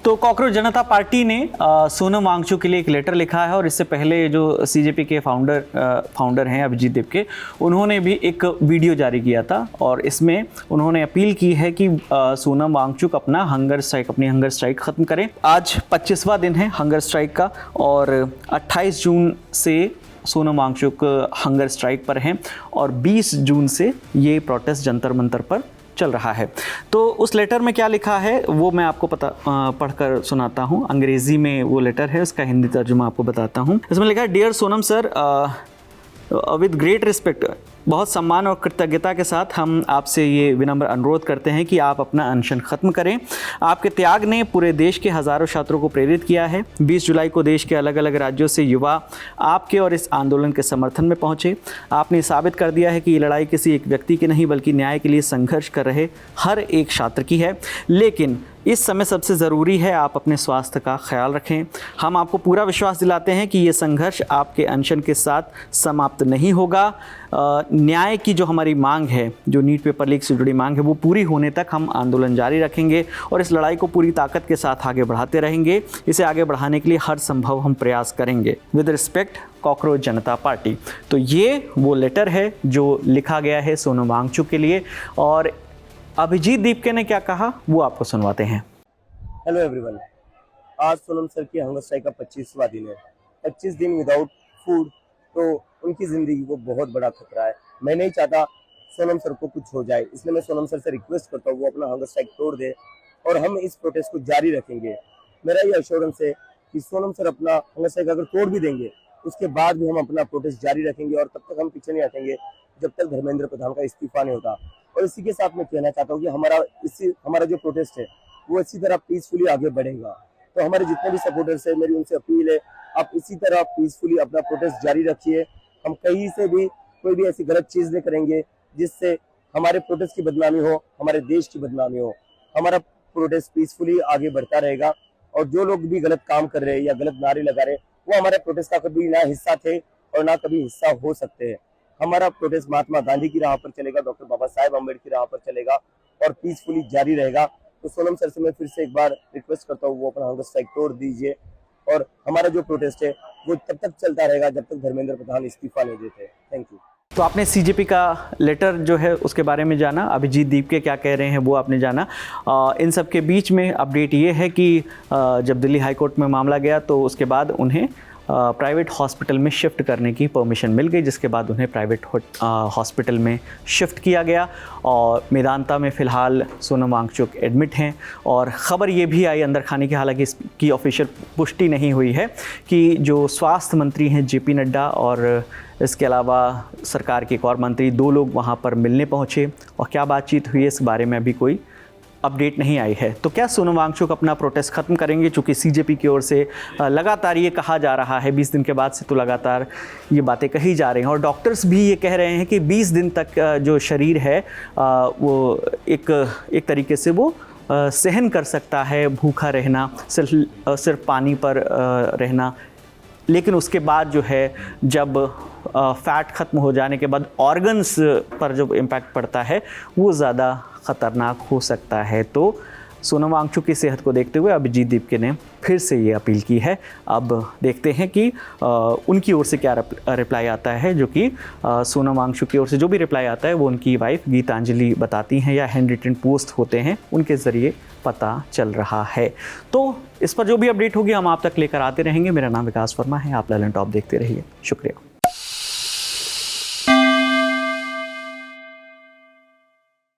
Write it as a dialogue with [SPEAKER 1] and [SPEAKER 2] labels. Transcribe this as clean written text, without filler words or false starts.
[SPEAKER 1] तो कॉकरोच जनता पार्टी ने सोनम वांगचुक के लिए एक लेटर लिखा है और इससे पहले जो सीजेपी के फाउंडर हैं अभिजीत दीपके, उन्होंने भी एक वीडियो जारी किया था और इसमें उन्होंने अपील की है कि सोनम वांगचुक अपनी हंगर स्ट्राइक ख़त्म करें। आज 25वां दिन है हंगर स्ट्राइक का और 28 जून से सोनम वांगचुक हंगर स्ट्राइक पर हैं और 20 जून से ये प्रोटेस्ट जंतर मंतर पर चल रहा है। तो उस लेटर में क्या लिखा है वो मैं आपको पढ़कर सुनाता हूँ। अंग्रेज़ी में वो लेटर है, उसका हिंदी तर्जुमा आपको बताता हूँ। इसमें लिखा है, dear Sonam sir, with great respect, बहुत सम्मान और कृतज्ञता के साथ हम आपसे ये विनम्र अनुरोध करते हैं कि आप अपना अनशन ख़त्म करें। आपके त्याग ने पूरे देश के हज़ारों छात्रों को प्रेरित किया है। 20 जुलाई को देश के अलग अलग राज्यों से युवा आपके और इस आंदोलन के समर्थन में पहुंचे। आपने साबित कर दिया है कि ये लड़ाई किसी एक व्यक्ति की नहीं बल्कि न्याय के लिए संघर्ष कर रहे हर एक छात्र की है। लेकिन इस समय सबसे ज़रूरी है आप अपने स्वास्थ्य का ख्याल रखें। हम आपको पूरा विश्वास दिलाते हैं कि ये संघर्ष आपके अनशन के साथ समाप्त नहीं होगा। न्याय की जो हमारी मांग है, जो नीट पेपर लीक से जुड़ी मांग है, वो पूरी होने तक हम आंदोलन जारी रखेंगे और इस लड़ाई को पूरी ताकत के साथ आगे बढ़ाते रहेंगे। इसे आगे बढ़ाने के लिए हर संभव हम प्रयास करेंगे। With respect, cockroach Janata party. तो ये वो लेटर है जो लिखा गया है सोनम वांगचुक के लिए और अभिजीत दीपके ने क्या कहा वो आपको सुनवाते हैं।
[SPEAKER 2] हेलो एवरीवन, आज सोनम सर की हंगर स्ट्राइक का 25वां दिन है। 25 दिन विदाउट फूड, तो उनकी ज़िंदगी को बहुत बड़ा खतरा है। मैं नहीं चाहता सोनम सर को कुछ हो जाए, इसलिए मैं सोनम सर से रिक्वेस्ट करता हूँ वो अपना हंगर स्ट्राइक तोड़ दे और हम इस प्रोटेस्ट को जारी रखेंगे। मेरा ये एश्योरेंस है कि सोनम सर अपना हंगर स्ट्राइक अगर तोड़ भी देंगे उसके बाद भी हम अपना प्रोटेस्ट जारी रखेंगे और तब तक हम पीछे नहीं हटेंगे जब तक धर्मेंद्र प्रधान का इस्तीफा नहीं होता। और इसी के साथ मैं कहना चाहता हूँ कि हमारा जो प्रोटेस्ट है वो इसी तरह पीसफुली आगे बढ़ेगा। तो हमारे जितने भी सपोर्टर्स है, मेरी उनसे अपील है आप इसी तरह पीसफुली अपना प्रोटेस्ट जारी रखिए। हम कहीं से भी कोई भी ऐसी गलत चीज नहीं करेंगे जिससे हमारे प्रोटेस्ट की बदनामी हो, हमारे देश की बदनामी हो। हमारा प्रोटेस्ट पीसफुली आगे बढ़ता रहेगा और जो लोग भी गलत काम कर रहे हैं या गलत नारे लगा रहे हैं वो हमारे प्रोटेस्ट का कभी ना हिस्सा थे और ना कभी हिस्सा हो सकते हैं। हमारा प्रोटेस्ट महात्मा गांधी की राह पर चलेगा, डॉक्टर बाबा साहेब अम्बेडकर की राह पर चलेगा और पीसफुली जारी रहेगा। तो सोनम सर से मैं फिर से एक बार रिक्वेस्ट करता हूँ वो अपना हंगर स्ट्राइक तोड़ दीजिए और हमारा जो प्रोटेस्ट है वो तब तक चलता रहेगा जब तक धर्मेंद्र प्रधान इस्तीफा नहीं देते। Thank you.
[SPEAKER 1] तो आपने सीजेपी का लेटर जो है उसके बारे में जाना, अभिजीत दीपके क्या कह रहे हैं वो आपने जाना। इन सब के बीच में अपडेट ये है कि जब दिल्ली हाई कोर्ट में मामला गया तो उसके बाद उन्हें प्राइवेट हॉस्पिटल में शिफ्ट करने की परमिशन मिल गई, जिसके बाद उन्हें प्राइवेट हॉस्पिटल में शिफ्ट किया गया और मेदांता में फ़िलहाल सोनम वांगचुक एडमिट हैं। और ख़बर ये भी आई अंदर खाने की, हालांकि इसकी ऑफिशियल पुष्टि नहीं हुई है, कि जो स्वास्थ्य मंत्री हैं जेपी नड्डा और इसके अलावा सरकार के एक और मंत्री, 2 लोग वहाँ पर मिलने पहुँचे और क्या बातचीत हुई इस बारे में अभी कोई अपडेट नहीं आई है। तो क्या सोनम वांगचुक अपना प्रोटेस्ट ख़त्म करेंगे? चूँकि सीजेपी की ओर से लगातार ये कहा जा रहा है, 20 दिन के बाद से तो लगातार ये बातें कही जा रही हैं और डॉक्टर्स भी ये कह रहे हैं कि 20 दिन तक जो शरीर है वो एक तरीके से वो सहन कर सकता है भूखा रहना, सिर्फ पानी पर रहना। लेकिन उसके बाद जो है जब फैट ख़त्म हो जाने के बाद ऑर्गन्स पर जो इम्पैक्ट पड़ता है वो ज़्यादा ख़तरनाक हो सकता है। तो सोनम वांगचुक की सेहत को देखते हुए अभिजीत दीपके ने फिर से ये अपील की है। अब देखते हैं कि उनकी ओर से क्या रिप्लाई आता है, जो कि सोनम वांगचुक की ओर से जो भी रिप्लाई आता है वो उनकी वाइफ गीतांजलि बताती हैं या हैंड रिटन पोस्ट होते हैं उनके ज़रिए पता चल रहा है। तो इस पर जो भी अपडेट होगी हम आप तक लेकर आते रहेंगे। मेरा नाम विकास वर्मा है, आप ललन टॉप देखते रहिए। शुक्रिया।